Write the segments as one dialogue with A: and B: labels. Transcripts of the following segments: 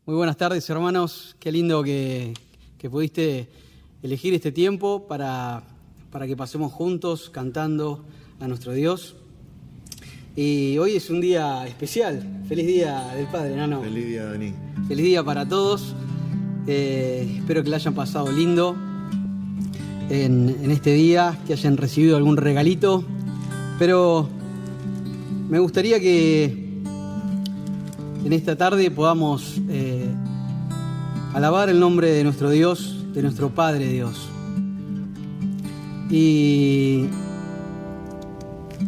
A: Muy buenas tardes, hermanos. Qué lindo que pudiste elegir este tiempo para que pasemos juntos cantando a nuestro Dios. Y hoy es un día especial. Feliz Día del Padre, ¿no?
B: Feliz día, Dani.
A: Feliz día para todos. Espero que la hayan pasado lindo en este día, que hayan recibido algún regalito. Pero me gustaría que en esta tarde podamos alabar el nombre de nuestro Dios, de nuestro Padre Dios. Y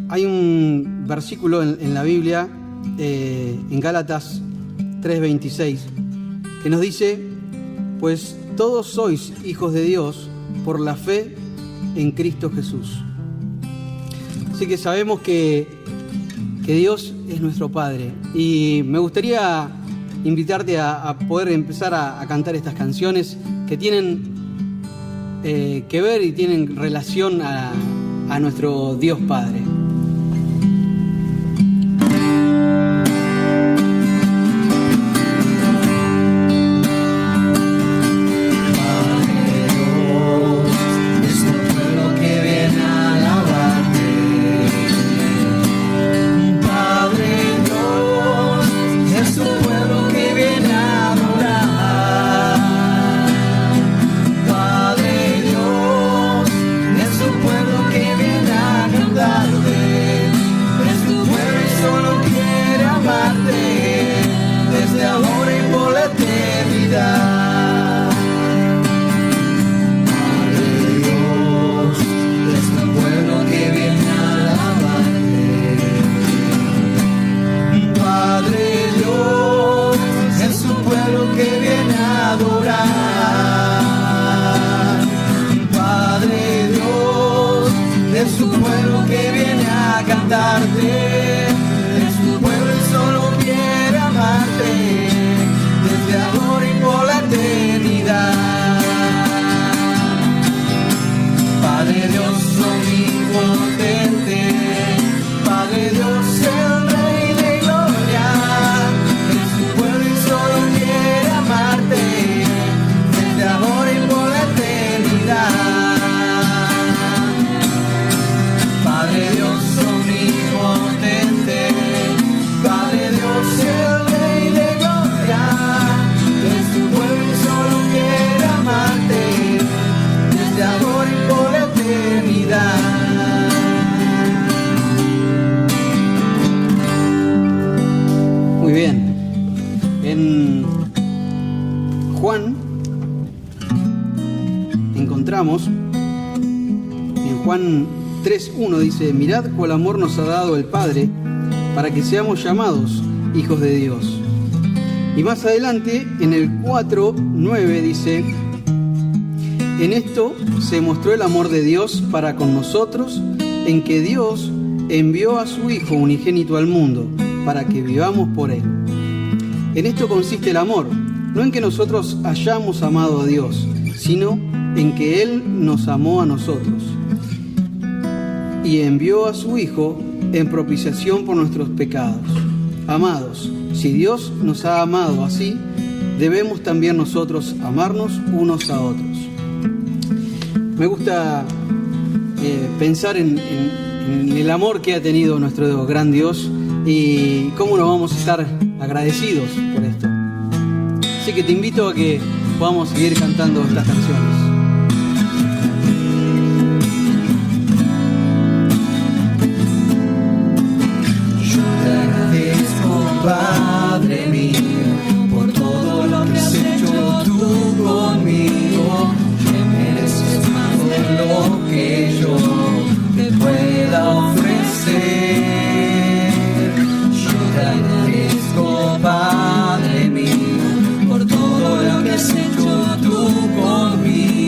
A: hay un versículo en la Biblia, en Gálatas 3:26, que nos dice: pues todos sois hijos de Dios por la fe en Cristo Jesús. Así que sabemos que Dios es nuestro Padre. Y me gustaría invitarte a poder empezar a cantar estas canciones que tienen que ver y tienen relación a nuestro Dios Padre. Muy bien. En Juan encontramos, en Juan 3:1 dice: mirad cuál amor nos ha dado el Padre para que seamos llamados hijos de Dios. Y más adelante, en el 4:9 dice: en esto se mostró el amor de Dios para con nosotros, en que Dios envió a su Hijo unigénito al mundo, para que vivamos por Él. En esto consiste el amor, no en que nosotros hayamos amado a Dios, sino en que Él nos amó a nosotros y envió a su Hijo en propiciación por nuestros pecados. Amados, si Dios nos ha amado así, debemos también nosotros amarnos unos a otros. Me gusta pensar en el amor que ha tenido nuestro gran Dios y cómo nos vamos a estar agradecidos por esto. Así que te invito a que podamos seguir cantando estas canciones.
C: Yo te agradezco, Padre mío, por todo lo que has hecho tú conmigo. Que mereces más de lo que yo te pueda ofrecer. Yo te agradezco, Padre mío, por todo lo que has hecho tú conmigo.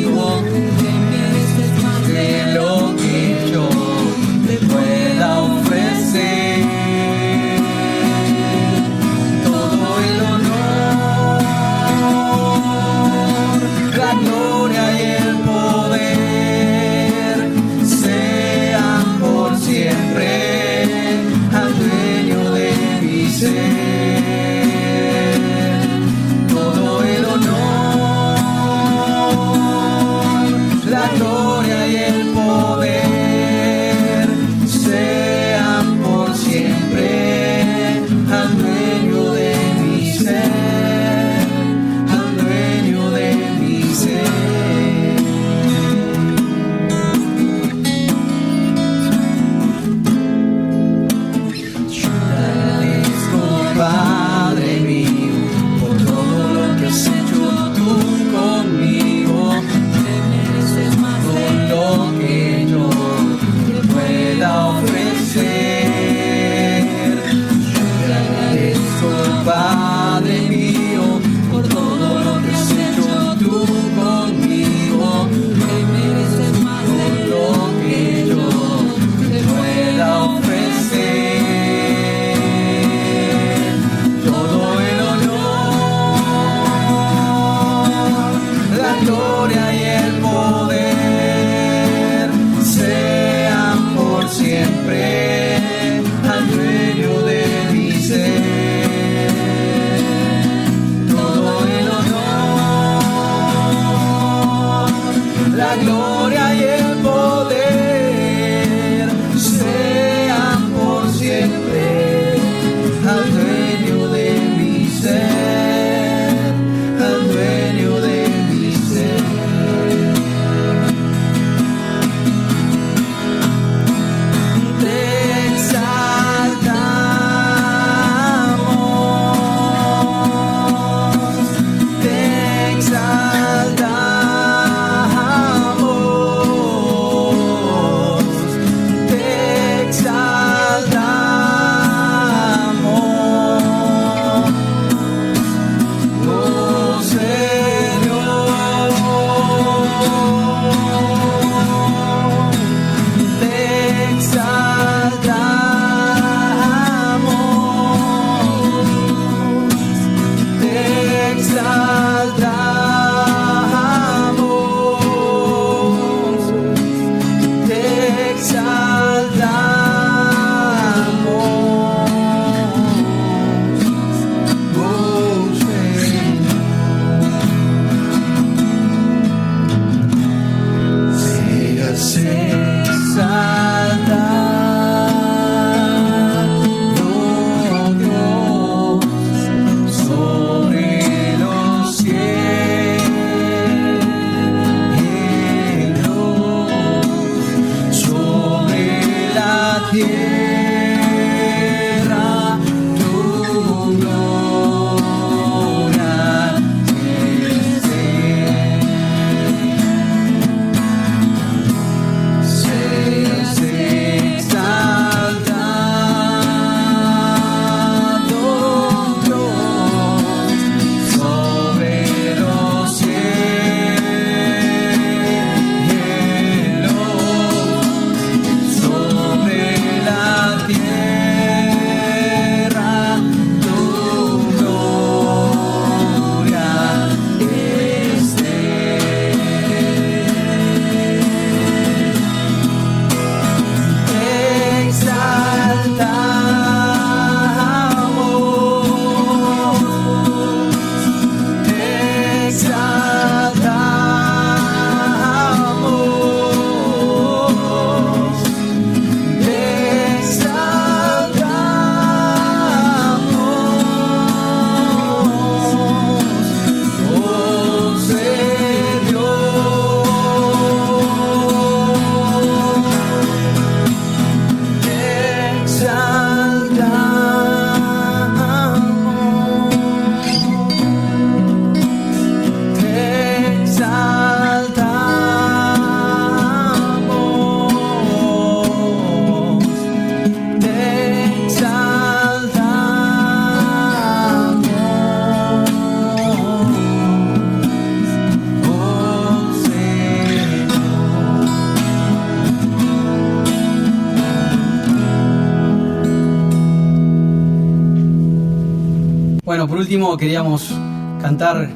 A: Bueno, por último queríamos cantar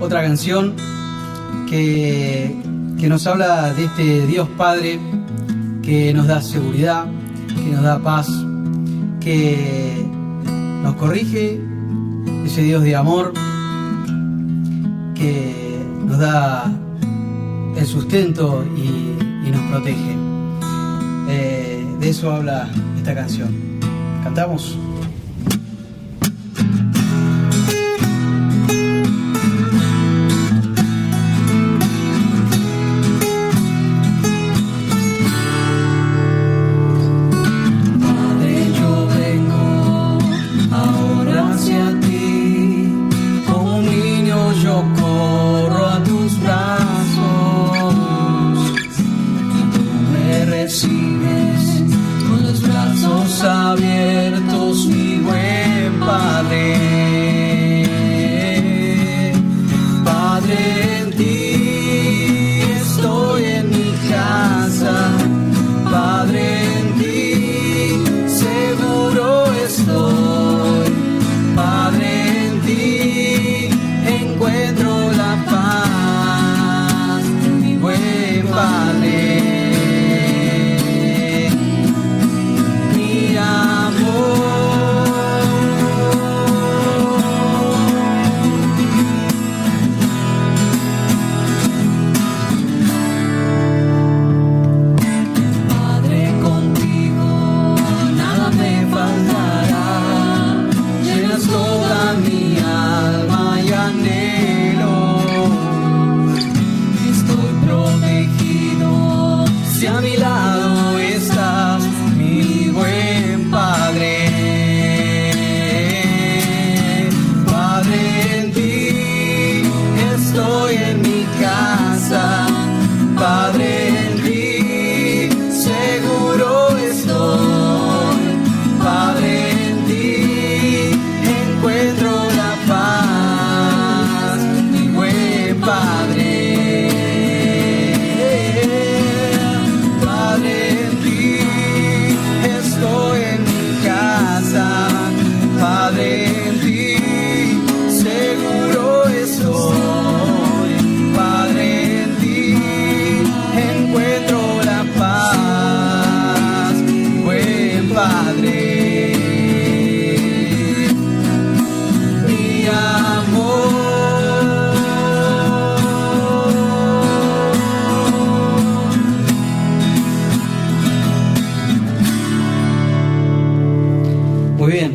A: otra canción que nos habla de este Dios Padre que nos da seguridad, que nos da paz, que nos corrige, ese Dios de amor que nos da el sustento y nos protege. De eso habla esta canción. ¿Cantamos?
C: Con los brazos abiertos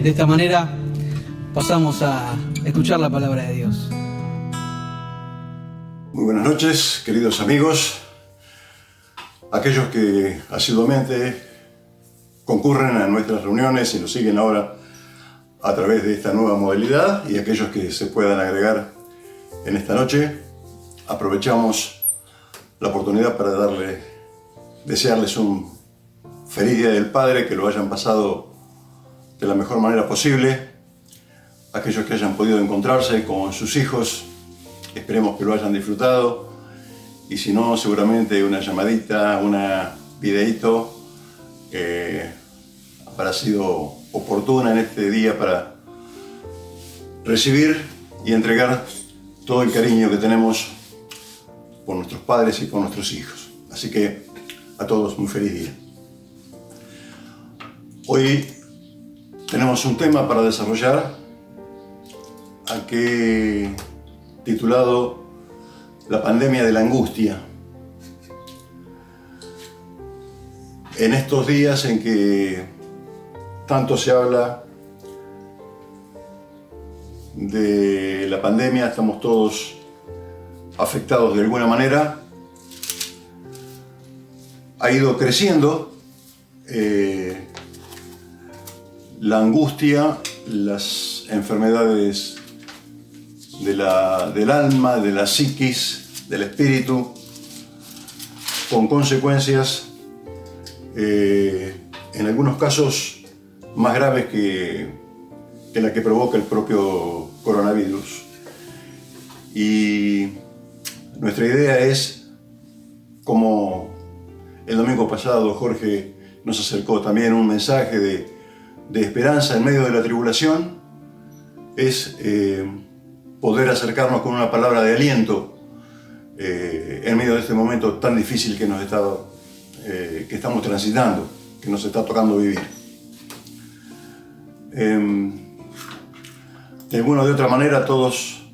A: de esta manera pasamos a escuchar la palabra de Dios.
B: Muy buenas noches, queridos amigos, aquellos que asiduamente concurren a nuestras reuniones y nos siguen ahora a través de esta nueva modalidad, y aquellos que se puedan agregar en esta noche. Aprovechamos la oportunidad para desearles un feliz Día del Padre, que lo hayan pasado de la mejor manera posible. Aquellos que hayan podido encontrarse con sus hijos, esperemos que lo hayan disfrutado, y si no, seguramente una llamadita, una videíto habrá sido oportuna en este día para recibir y entregar todo el cariño que tenemos por nuestros padres y por nuestros hijos. Así que a todos un feliz día. Hoy tenemos un tema para desarrollar que he titulado La pandemia de la angustia. En estos días en que tanto se habla de la pandemia, estamos todos afectados de alguna manera, ha ido creciendo la angustia, las enfermedades del alma, de la psiquis, del espíritu, con consecuencias en algunos casos más graves que la que provoca el propio coronavirus. Y nuestra idea es, como el domingo pasado Jorge nos acercó también un mensaje de esperanza en medio de la tribulación, es poder acercarnos con una palabra de aliento en medio de este momento tan difícil que que estamos transitando, que nos está tocando vivir. De alguna o de otra manera todos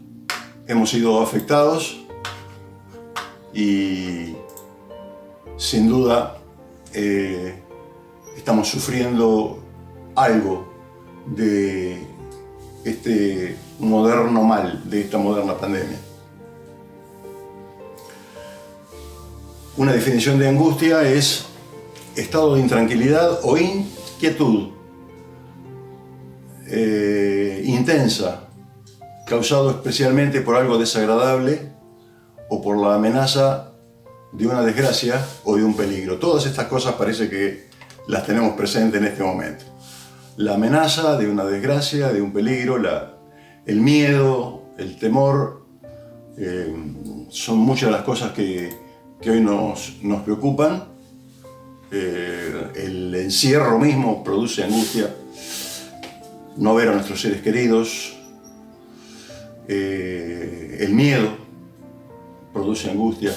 B: hemos sido afectados y sin duda estamos sufriendo algo de este moderno mal, de esta moderna pandemia. Una definición de angustia es estado de intranquilidad o inquietud intensa, causado especialmente por algo desagradable o por la amenaza de una desgracia o de un peligro. Todas estas cosas parece que las tenemos presentes en este momento. La amenaza de una desgracia, de un peligro, el miedo, el temor, son muchas las cosas que hoy nos preocupan. El encierro mismo produce angustia, no ver a nuestros seres queridos, el miedo produce angustia,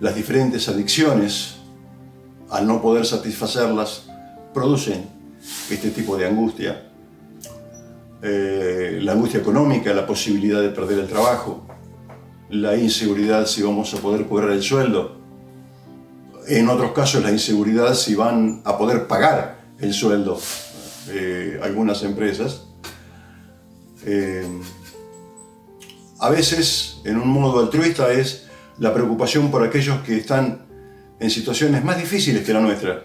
B: las diferentes adicciones, al no poder satisfacerlas, producen este tipo de angustia. La angustia económica, la posibilidad de perder el trabajo, la inseguridad si vamos a poder cobrar el sueldo, en otros casos la inseguridad si van a poder pagar el sueldo algunas empresas. A veces, en un modo altruista, es la preocupación por aquellos que están en situaciones más difíciles que la nuestra.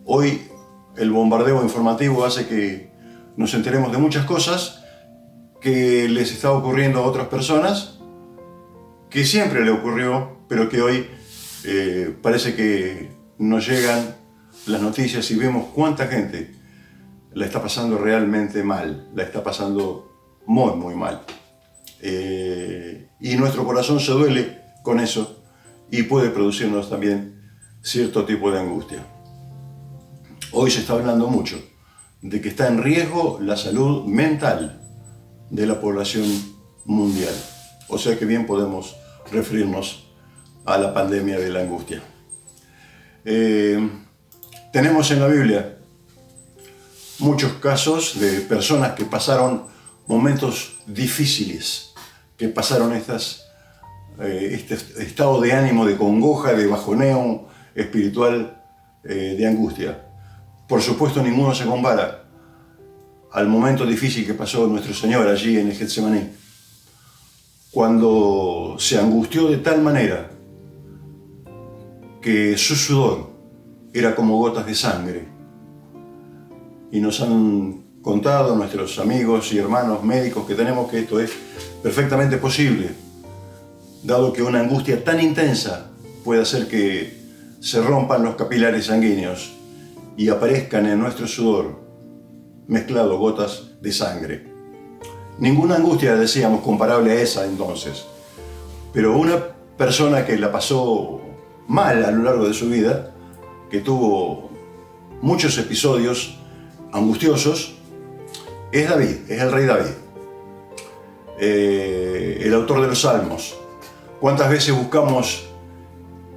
B: Hoy el bombardeo informativo hace que nos enteremos de muchas cosas que les está ocurriendo a otras personas, que siempre le ocurrió, pero que hoy parece que nos llegan las noticias y vemos cuánta gente la está pasando realmente mal, la está pasando muy, muy mal. Y nuestro corazón se duele con eso y puede producirnos también cierto tipo de angustia. Hoy se está hablando mucho de que está en riesgo la salud mental de la población mundial. O sea que bien podemos referirnos a la pandemia de la angustia. Tenemos en la Biblia muchos casos de personas que pasaron momentos difíciles, que pasaron este estado de ánimo, de congoja, de bajoneo espiritual, de angustia. Por supuesto, ninguno se compara al momento difícil que pasó nuestro Señor allí en el Getsemaní, cuando se angustió de tal manera que su sudor era como gotas de sangre. Y nos han contado nuestros amigos y hermanos médicos que tenemos que esto es perfectamente posible, dado que una angustia tan intensa puede hacer que se rompan los capilares sanguíneos y aparezcan en nuestro sudor mezclado gotas de sangre. Ninguna angustia, decíamos, comparable a esa entonces, pero una persona que la pasó mal a lo largo de su vida, que tuvo muchos episodios angustiosos, es David, es el rey David, el autor de los Salmos. ¿Cuántas veces buscamos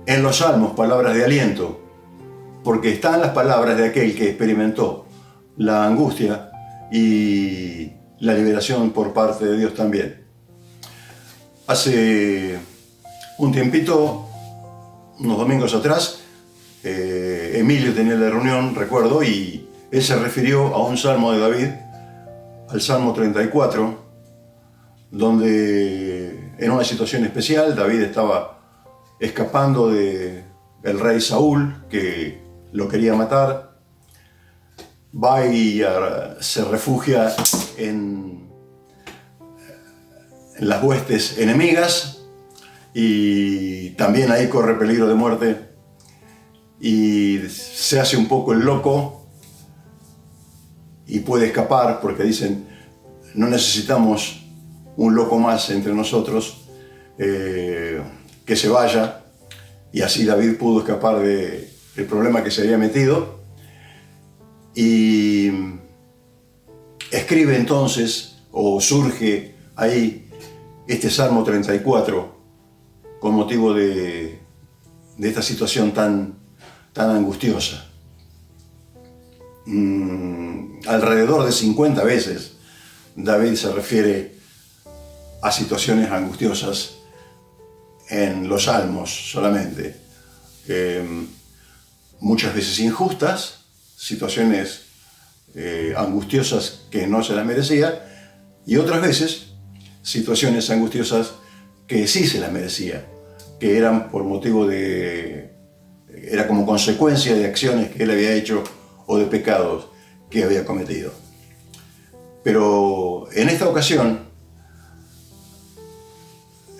B: en los Salmos palabras de aliento? Porque están las palabras de aquel que experimentó la angustia y la liberación por parte de Dios también. Hace un tiempito, unos domingos atrás, Emilio tenía la reunión, recuerdo, y él se refirió a un salmo de David, al Salmo 34, donde en una situación especial David estaba escapando del rey Saúl, que lo quería matar. Va y se refugia en las huestes enemigas y también ahí corre peligro de muerte y se hace un poco el loco y puede escapar porque dicen no necesitamos un loco más entre nosotros, que se vaya, y así David pudo escapar del problema que se había metido. Y escribe entonces, o surge ahí, este Salmo 34 con motivo de esta situación tan angustiosa. Alrededor de 50 veces David se refiere a situaciones angustiosas en los Salmos solamente. Muchas veces injustas, situaciones angustiosas que no se las merecía, y otras veces situaciones angustiosas que sí se las merecía, que eran por motivo era como consecuencia de acciones que él había hecho o de pecados que había cometido. Pero en esta ocasión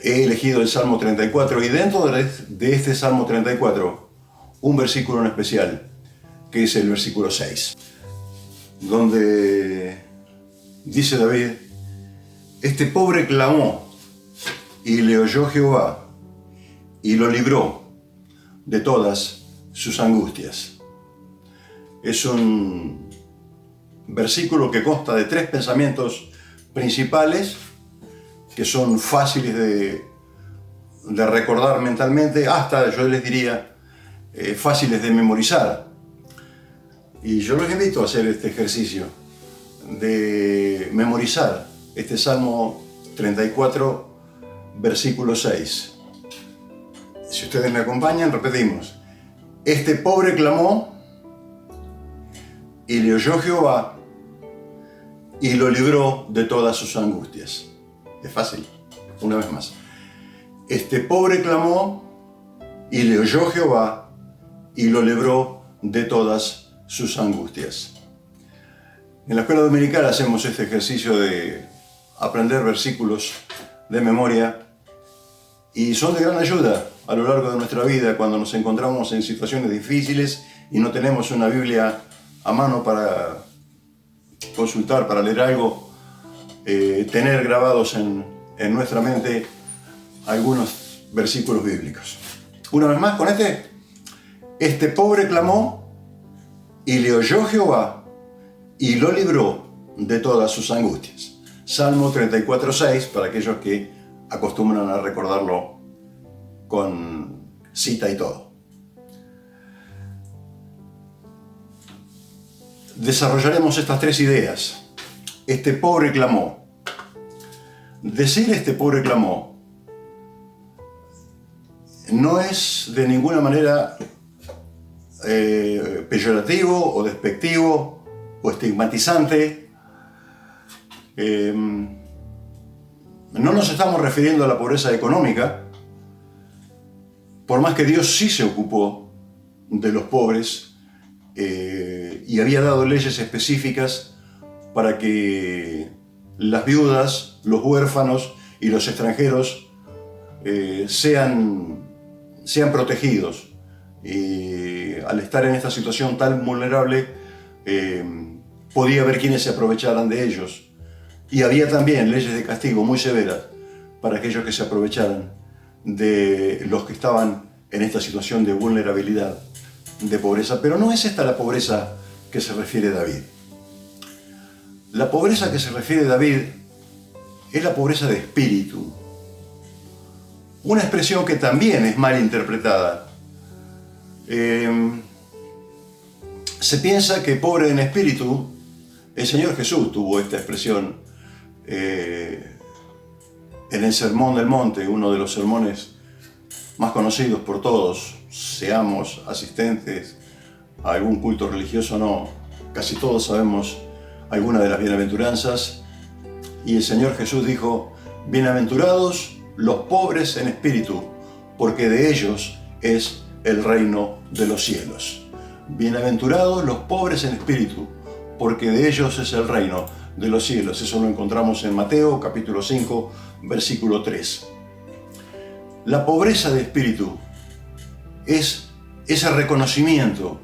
B: he elegido el Salmo 34 y dentro de este Salmo 34 un versículo en especial, que es el versículo 6, donde dice David: este pobre clamó y le oyó Jehová y lo libró de todas sus angustias. Es un versículo que consta de 3 pensamientos principales que son fáciles de recordar mentalmente, hasta, yo les diría, fáciles de memorizar. Y yo los invito a hacer este ejercicio de memorizar este Salmo 34, versículo 6. Si ustedes me acompañan, repetimos: este pobre clamó y le oyó Jehová y lo libró de todas sus angustias. Es fácil, una vez más. Este pobre clamó y le oyó Jehová y lo libró de todas sus angustias. En la escuela dominical hacemos este ejercicio de aprender versículos de memoria y son de gran ayuda a lo largo de nuestra vida cuando nos encontramos en situaciones difíciles y no tenemos una Biblia a mano para consultar, para leer algo, tener grabados en nuestra mente algunos versículos bíblicos. Una vez más con este pobre clamó y le oyó Jehová y lo libró de todas sus angustias. Salmo 34:6, para aquellos que acostumbran a recordarlo con cita y todo. Desarrollaremos estas 3 ideas. Este pobre clamó. Decir este pobre clamó no es de ninguna manera peyorativo o despectivo o estigmatizante, No nos estamos refiriendo a la pobreza económica, por más que Dios sí se ocupó de los pobres y había dado leyes específicas para que las viudas, los huérfanos y los extranjeros sean protegidos. Y al estar en esta situación tan vulnerable, podía haber quienes se aprovecharan de ellos. Y había también leyes de castigo muy severas para aquellos que se aprovecharan de los que estaban en esta situación de vulnerabilidad, de pobreza. Pero no es esta la pobreza que se refiere David. La pobreza que se refiere David es la pobreza de espíritu. Una expresión que también es mal interpretada. Se piensa que pobre en espíritu, el Señor Jesús tuvo esta expresión en el Sermón del Monte, uno de los sermones más conocidos por todos, seamos asistentes a algún culto religioso o no, casi todos sabemos alguna de las bienaventuranzas, y el Señor Jesús dijo: bienaventurados los pobres en espíritu, porque de ellos es el reino de los cielos. Bienaventurados los pobres en espíritu, porque de ellos es el reino de los cielos. Eso lo encontramos en Mateo capítulo 5, versículo 3. La pobreza de espíritu es ese reconocimiento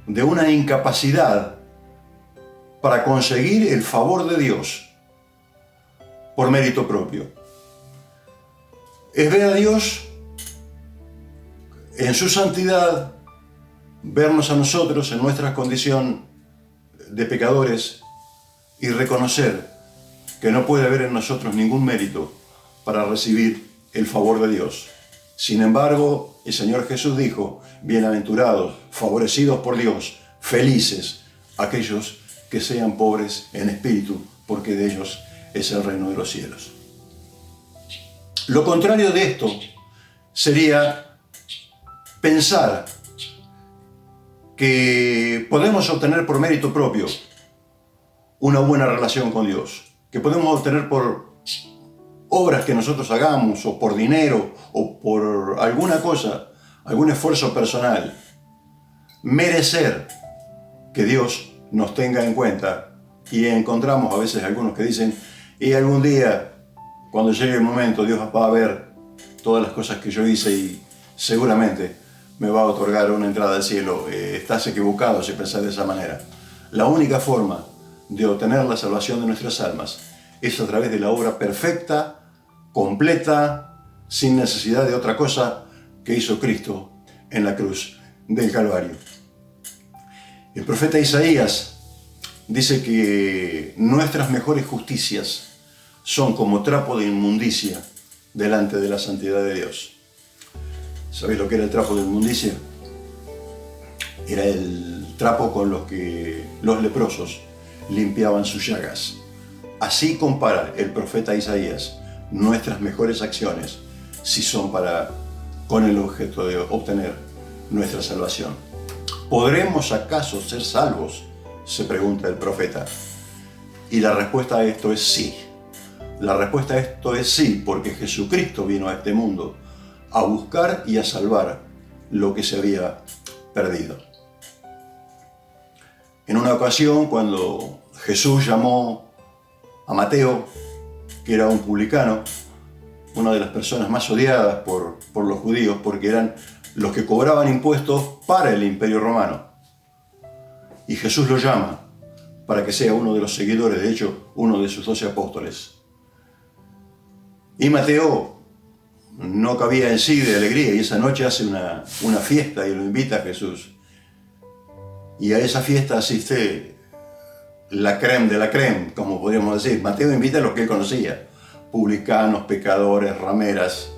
B: de una incapacidad para conseguir el favor de Dios por mérito propio. Es ver a Dios en su santidad, vernos a nosotros en nuestra condición de pecadores y reconocer que no puede haber en nosotros ningún mérito para recibir el favor de Dios. Sin embargo, el Señor Jesús dijo: bienaventurados, favorecidos por Dios, felices aquellos que sean pobres en espíritu, porque de ellos es el reino de los cielos. Lo contrario de esto sería pensar que podemos obtener por mérito propio una buena relación con Dios, que podemos obtener por obras que nosotros hagamos, o por dinero, o por alguna cosa, algún esfuerzo personal, merecer que Dios nos tenga en cuenta. Y encontramos a veces algunos que dicen: y algún día, cuando llegue el momento, Dios va a ver todas las cosas que yo hice y seguramente me va a otorgar una entrada al cielo. Estás equivocado si pensás de esa manera. La única forma de obtener la salvación de nuestras almas es a través de la obra perfecta, completa, sin necesidad de otra cosa que hizo Cristo en la cruz del Calvario. El profeta Isaías dice que nuestras mejores justicias son como trapo de inmundicia delante de la santidad de Dios. ¿Sabéis lo que era el trapo de inmundicia? Era el trapo con los que los leprosos limpiaban sus llagas. Así compara el profeta Isaías nuestras mejores acciones, si son con el objeto de obtener nuestra salvación. ¿Podremos acaso ser salvos?, se pregunta el profeta. Y la respuesta a esto es sí. La respuesta a esto es sí, porque Jesucristo vino a este mundo a buscar y a salvar lo que se había perdido. En una ocasión, cuando Jesús llamó a Mateo, que era un publicano, una de las personas más odiadas por los judíos, porque eran los que cobraban impuestos para el Imperio Romano. Y Jesús lo llama para que sea uno de los seguidores, de hecho, uno de sus 12 apóstoles. Y Mateo no cabía en sí de alegría, y esa noche hace una fiesta y lo invita a Jesús. Y a esa fiesta asiste la crème de la crème, como podríamos decir. Mateo invita a los que él conocía: publicanos, pecadores, rameras.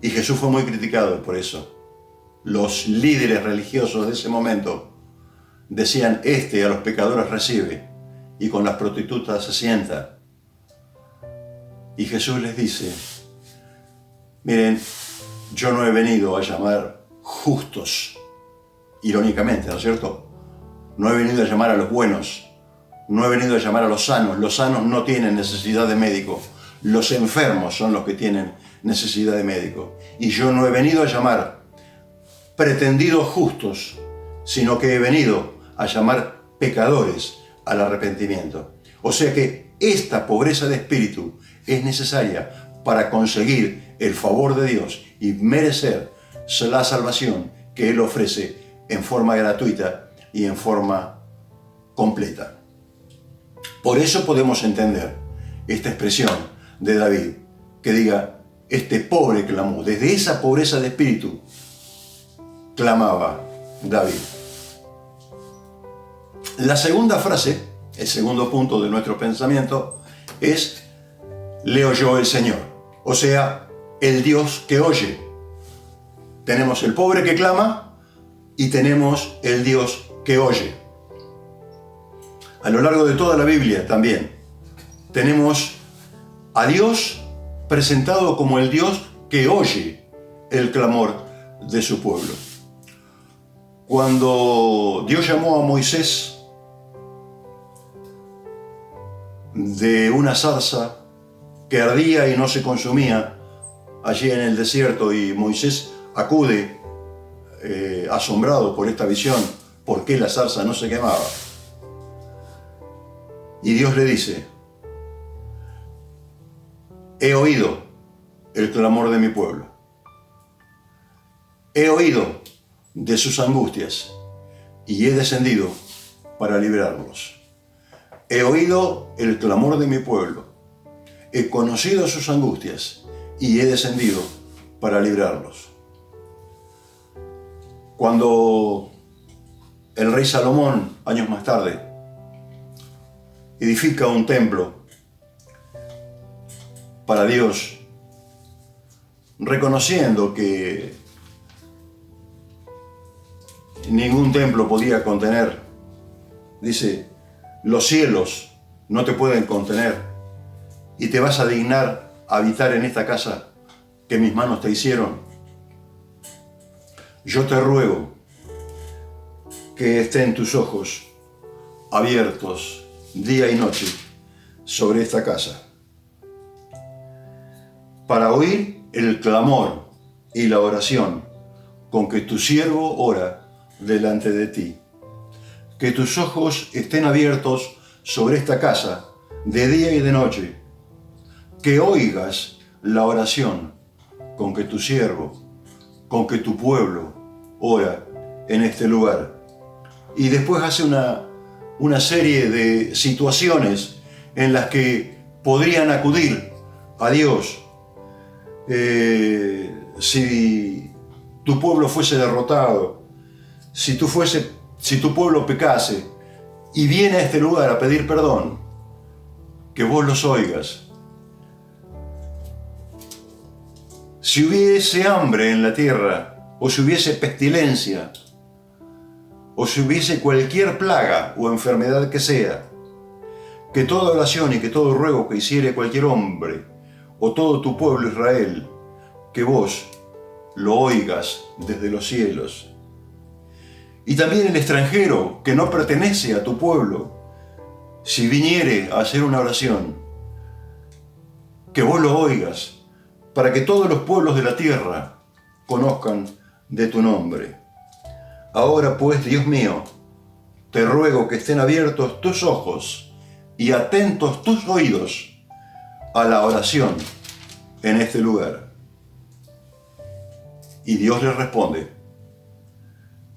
B: Y Jesús fue muy criticado por eso. Los líderes religiosos de ese momento decían: este a los pecadores recibe y con las prostitutas se sienta. Y Jesús les dice: miren, yo no he venido a llamar justos, irónicamente, ¿no es cierto? No he venido a llamar a los buenos, no he venido a llamar a los sanos no tienen necesidad de médico, los enfermos son los que tienen necesidad de médico. Y yo no he venido a llamar pretendidos justos, sino que he venido a llamar pecadores al arrepentimiento. O sea que esta pobreza de espíritu es necesaria para conseguir el favor de Dios y merecer la salvación que Él ofrece en forma gratuita y en forma completa. Por eso podemos entender esta expresión de David, que diga, este pobre clamó. Desde esa pobreza de espíritu clamaba David. La segunda frase, el segundo punto de nuestro pensamiento, es, le oyó el Señor. O sea, el Dios que oye. Tenemos el pobre que clama y tenemos el Dios que oye. A lo largo de toda la Biblia también tenemos a Dios presentado como el Dios que oye el clamor de su pueblo. Cuando Dios llamó a Moisés de una zarza que ardía y no se consumía allí en el desierto, y Moisés acude asombrado por esta visión, ¿por qué la zarza no se quemaba? Y Dios le dice, he oído el clamor de mi pueblo, he oído de sus angustias y he descendido para librarlos. He oído el clamor de mi pueblo, he conocido sus angustias y he descendido para librarlos. Cuando el rey Salomón, años más tarde, edifica un templo para Dios, reconociendo que ningún templo podía contener, dice, los cielos no te pueden contener y te vas a dignar a habitar en esta casa que mis manos te hicieron. Yo te ruego que estén tus ojos abiertos día y noche sobre esta casa, para oír el clamor y la oración con que tu siervo ora delante de ti. Que tus ojos estén abiertos sobre esta casa de día y de noche, que oigas la oración con que tu siervo, con que tu pueblo ora en este lugar. Y después hace una serie de situaciones en las que podrían acudir a Dios si tu pueblo fuese derrotado, si tu pueblo pecase y viene a este lugar a pedir perdón, que vos los oigas. Si hubiese hambre en la tierra, o si hubiese pestilencia, o si hubiese cualquier plaga o enfermedad que sea, que toda oración y que todo ruego que hiciere cualquier hombre o todo tu pueblo Israel, que vos lo oigas desde los cielos. Y también el extranjero que no pertenece a tu pueblo, si viniere a hacer una oración, que vos lo oigas, para que todos los pueblos de la tierra conozcan de tu nombre. Ahora pues, Dios mío, te ruego que estén abiertos tus ojos y atentos tus oídos a la oración en este lugar. Y Dios le responde,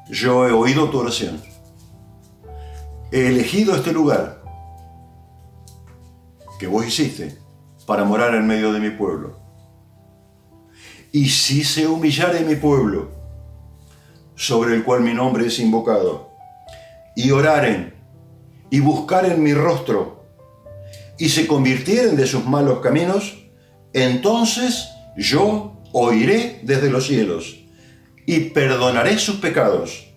B: yo he oído tu oración, he elegido este lugar que vos hiciste para morar en medio de mi pueblo. Y si se humillare mi pueblo, sobre el cual mi nombre es invocado, y oraren, y buscaren mi rostro, y se convirtieren de sus malos caminos, entonces yo oiré desde los cielos, y perdonaré sus pecados,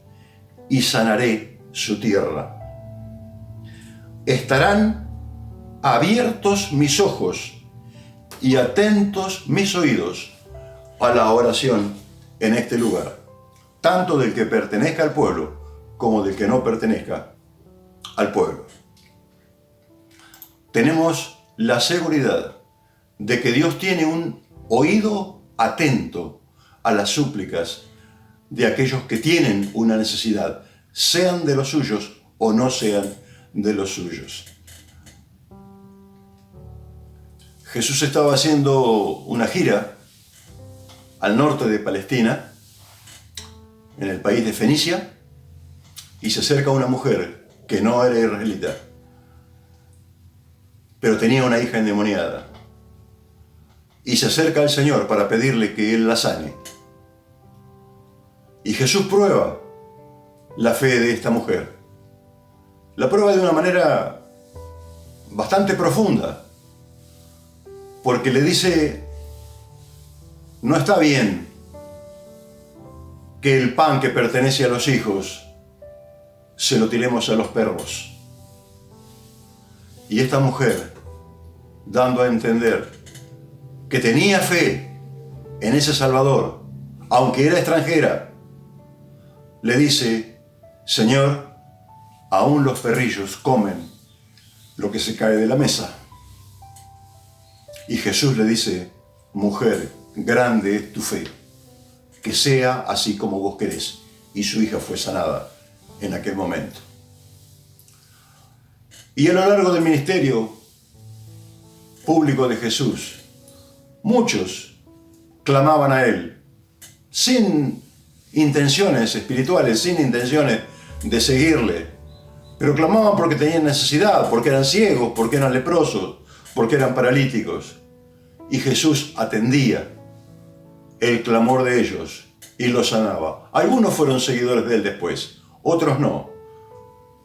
B: y sanaré su tierra. Estarán abiertos mis ojos, y atentos mis oídos, a la oración en este lugar, tanto del que pertenezca al pueblo como del que no pertenezca al pueblo. tenemos la seguridad de que Dios tiene un oído atento a las súplicas de aquellos que tienen una necesidad, sean de los suyos o no sean de los suyos. Jesús estaba haciendo una gira al norte de Palestina, en el país de Fenicia, y se acerca una mujer que no era israelita, pero tenía una hija endemoniada, y se acerca al Señor para pedirle que Él la sane. Y Jesús prueba la fe de esta mujer. La prueba de una manera bastante profunda, porque le dice: no está bien que el pan que pertenece a los hijos se lo tiremos a los perros. Y esta mujer, dando a entender que tenía fe en ese Salvador, aunque era extranjera, le dice: Señor, aún los perrillos comen lo que se cae de la mesa. Y Jesús le dice: mujer, grande es tu fe, que sea así como vos querés. Y su hija fue sanada en aquel momento. Y a lo largo del ministerio público de Jesús, muchos clamaban a Él, sin intenciones espirituales, sin intenciones de seguirle, pero clamaban porque tenían necesidad, porque eran ciegos, porque eran leprosos, porque eran paralíticos. Y Jesús atendía el clamor de ellos y los sanaba. Algunos fueron seguidores de Él después, otros no.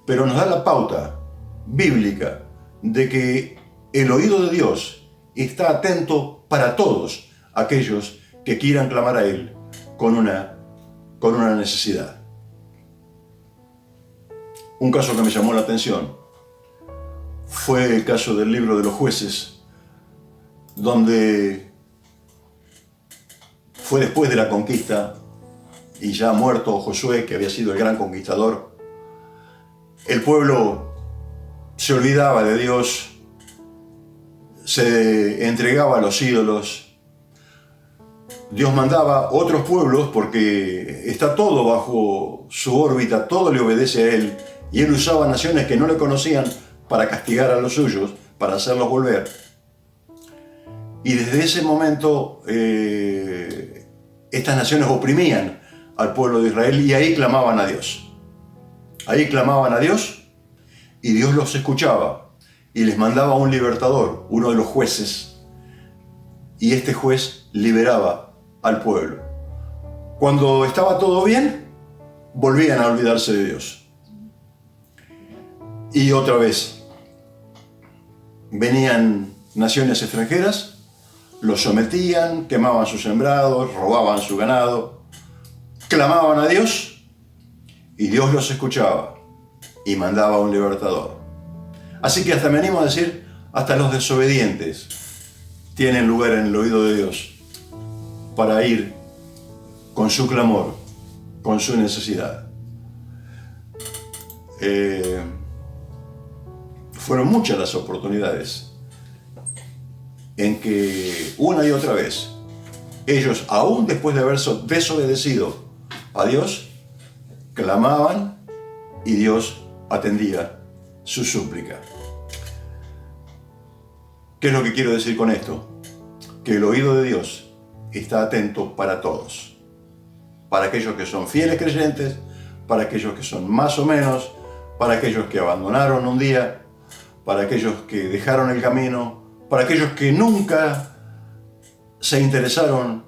B: Pero nos da la pauta bíblica de que el oído de Dios está atento para todos aquellos que quieran clamar a Él con una necesidad. Un caso que me llamó la atención fue el caso del libro de los Jueces, donde fue después de la conquista y ya muerto Josué, que había sido el gran conquistador. El pueblo se olvidaba de Dios, se entregaba a los ídolos. Dios mandaba otros pueblos porque está todo bajo su órbita, todo le obedece a Él, y Él usaba naciones que no le conocían para castigar a los suyos, para hacerlos volver. Y desde ese momento estas naciones oprimían al pueblo de Israel y ahí clamaban a Dios. Ahí clamaban a Dios y Dios los escuchaba y les mandaba un libertador, uno de los jueces, y este juez liberaba al pueblo. Cuando estaba todo bien, volvían a olvidarse de Dios. Y otra vez venían naciones extranjeras, los sometían, quemaban sus sembrados, robaban su ganado, clamaban a Dios y Dios los escuchaba y mandaba un libertador. Así que hasta me animo a decir, hasta los desobedientes tienen lugar en el oído de Dios para ir con su clamor, con su necesidad. Fueron muchas las oportunidades en que una y otra vez ellos, aún después de haber desobedecido a Dios, clamaban y Dios atendía su súplica. ¿Qué es lo que quiero decir con esto? Que el oído de Dios está atento para todos, para aquellos que son fieles creyentes, para aquellos que son más o menos, para aquellos que abandonaron un día, para aquellos que dejaron el camino, para aquellos que nunca se interesaron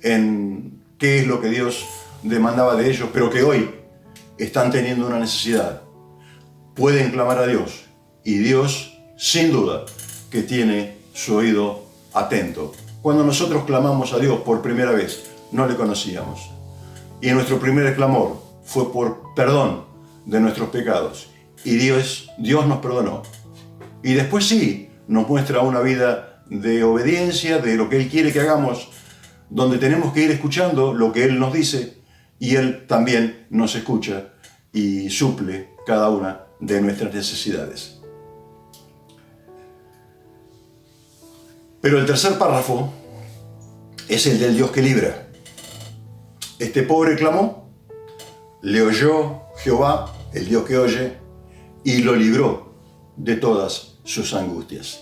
B: en qué es lo que Dios demandaba de ellos, pero que hoy están teniendo una necesidad. Pueden clamar a Dios y Dios, sin duda, que tiene su oído atento. Cuando nosotros clamamos a Dios por primera vez, no le conocíamos. Y nuestro primer clamor fue por perdón de nuestros pecados. Y Dios nos perdonó. Y después sí, nos muestra una vida de obediencia, de lo que Él quiere que hagamos, donde tenemos que ir escuchando lo que Él nos dice, y Él también nos escucha y suple cada una de nuestras necesidades. Pero el tercer párrafo es el del Dios que libra. Este pobre clamó, le oyó Jehová, el Dios que oye, y lo libró de todas sus angustias.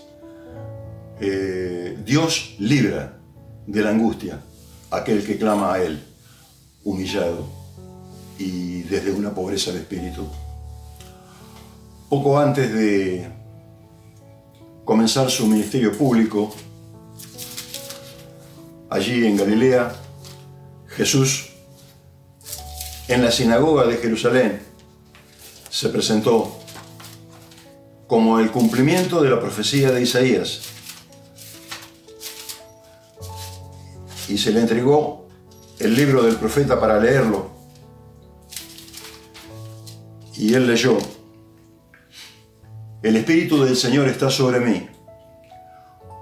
B: Dios libra de la angustia a aquel que clama a Él, humillado y desde una pobreza de espíritu. Poco antes de comenzar su ministerio público, allí en Galilea, Jesús, en la sinagoga de Jerusalén, se presentó como el cumplimiento de la profecía de Isaías y se le entregó el libro del profeta para leerlo. Y él leyó: el Espíritu del Señor está sobre mí,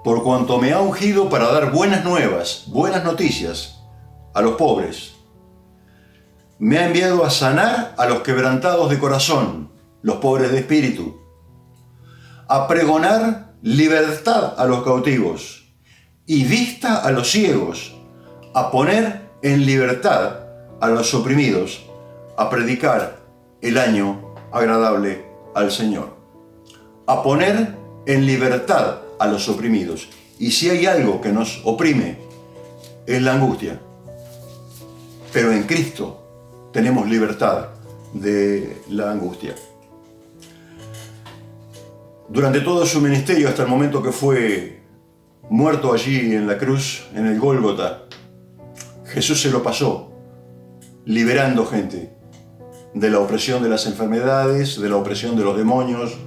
B: por cuanto me ha ungido para dar buenas nuevas, buenas noticias a los pobres. Me ha enviado a sanar a los quebrantados de corazón, los pobres de espíritu, a pregonar libertad a los cautivos y vista a los ciegos, a poner en libertad a los oprimidos, a predicar el año agradable al Señor. A poner en libertad a los oprimidos. Y si hay algo que nos oprime, es la angustia. Pero en Cristo tenemos libertad de la angustia. Durante todo su ministerio, hasta el momento que fue muerto allí en la cruz, en el Gólgota, Jesús se lo pasó liberando gente de la opresión de las enfermedades, de la opresión de los demonios,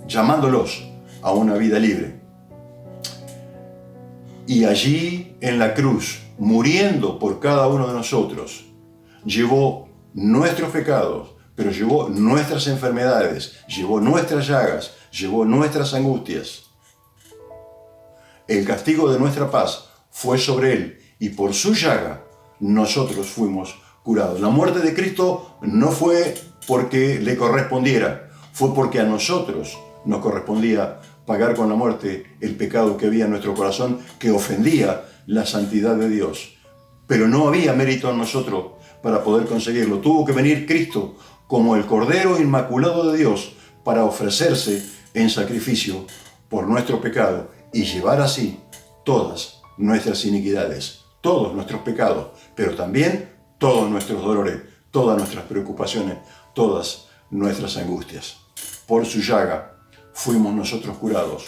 B: llamándolos a una vida libre. Y allí en la cruz, muriendo por cada uno de nosotros, llevó nuestros pecados, pero llevó nuestras enfermedades, llevó nuestras llagas, llevó nuestras angustias. El castigo de nuestra paz fue sobre él, y por su llaga nosotros fuimos curados. La muerte de Cristo no fue porque le correspondiera, fue porque a nosotros nos correspondía pagar con la muerte el pecado que había en nuestro corazón, que ofendía la santidad de Dios. Pero no había mérito en nosotros para poder conseguirlo. Tuvo que venir Cristo como el Cordero Inmaculado de Dios para ofrecerse en sacrificio por nuestro pecado y llevar así todas nuestras iniquidades, todos nuestros pecados, pero también todos nuestros dolores, todas nuestras preocupaciones, todas nuestras angustias. Por su llaga fuimos nosotros curados.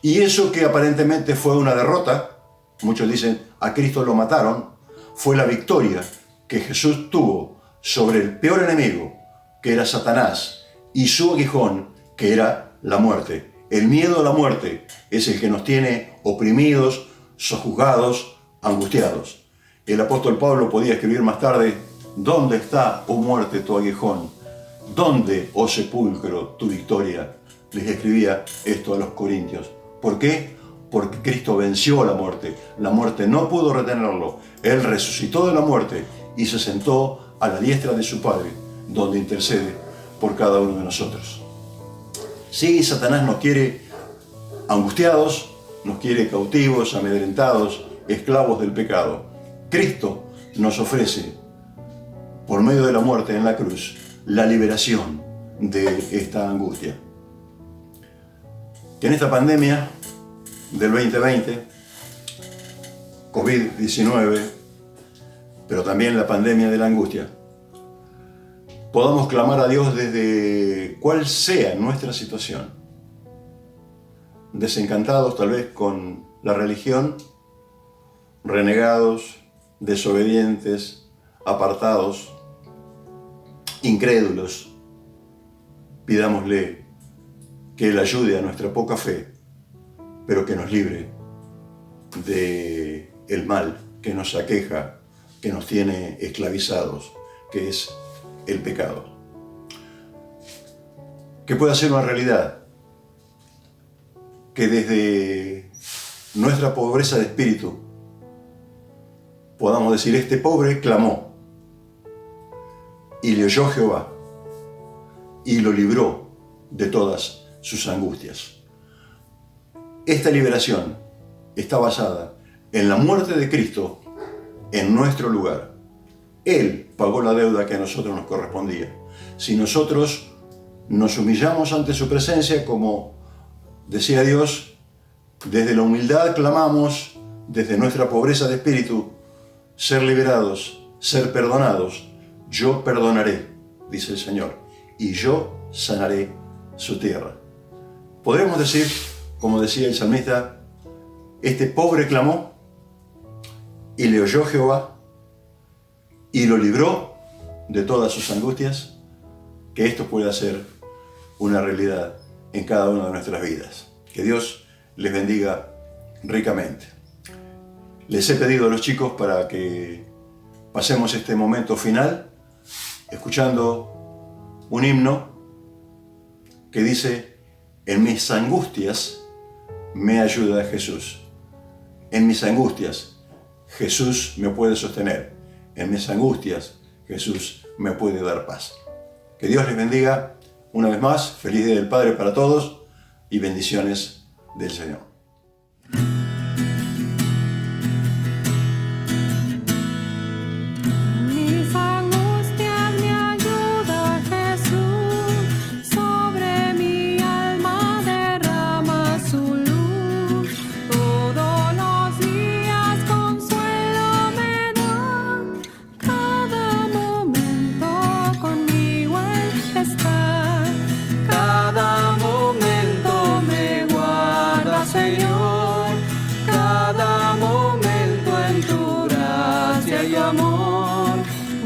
B: Y eso que aparentemente fue una derrota, muchos dicen a Cristo lo mataron, fue la victoria que Jesús tuvo sobre el peor enemigo, que era Satanás, y su aguijón, que era la muerte. El miedo a la muerte es el que nos tiene oprimidos, sojuzgados, angustiados. El apóstol Pablo podía escribir más tarde: ¿dónde está, oh muerte, tu aguijón? ¿Dónde, oh sepulcro, tu victoria? Les escribía esto a los corintios. ¿Por qué? Porque Cristo venció la muerte. La muerte no pudo retenerlo. Él resucitó de la muerte y se sentó a la diestra de su Padre, donde intercede por cada uno de nosotros. Sí, Satanás nos quiere angustiados, nos quiere cautivos, amedrentados, esclavos del pecado. Cristo nos ofrece, por medio de la muerte en la cruz, la liberación de esta angustia. Que en esta pandemia del 2020, COVID-19, pero también la pandemia de la angustia, podamos clamar a Dios desde cual sea nuestra situación. Desencantados tal vez con la religión, renegados, desobedientes, apartados, incrédulos, pidámosle que Él ayude a nuestra poca fe, pero que nos libre del mal que nos aqueja, que nos tiene esclavizados, que es el pecado. Que pueda ser una realidad, que desde nuestra pobreza de espíritu podamos decir: este pobre clamó, y le oyó Jehová, y lo libró de todas sus angustias. Esta liberación está basada en la muerte de Cristo en nuestro lugar. Él pagó la deuda que a nosotros nos correspondía. Si nosotros nos humillamos ante su presencia, como decía Dios, desde la humildad clamamos, desde nuestra pobreza de espíritu, ser liberados, ser perdonados. Yo perdonaré, dice el Señor, y yo sanaré su tierra. Podremos decir, como decía el salmista, este pobre clamó y le oyó Jehová y lo libró de todas sus angustias. Que esto pueda ser una realidad en cada una de nuestras vidas. Que Dios les bendiga ricamente. Les he pedido a los chicos para que pasemos este momento final escuchando un himno que dice: en mis angustias me ayuda Jesús. En mis angustias Jesús me puede sostener. En mis angustias Jesús me puede dar paz. Que Dios les bendiga una vez más. Feliz Día del Padre para todos y bendiciones del Señor.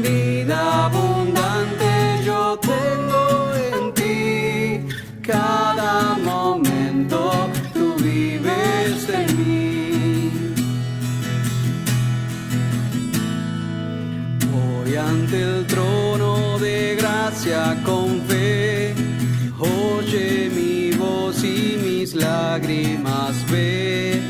C: Vida abundante yo tengo en ti, cada momento tú vives en mí. Voy ante el trono de gracia con fe, oye mi voz y mis lágrimas ve.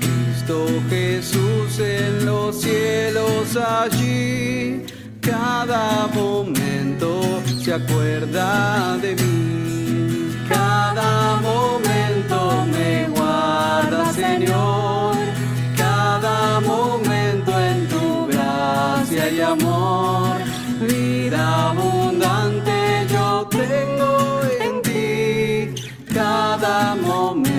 C: Cristo Jesús en los cielos allí, cada momento se acuerda de mí. Cada momento me guarda, Señor. Cada momento en tu gracia y amor. Vida abundante yo tengo en ti. Cada momento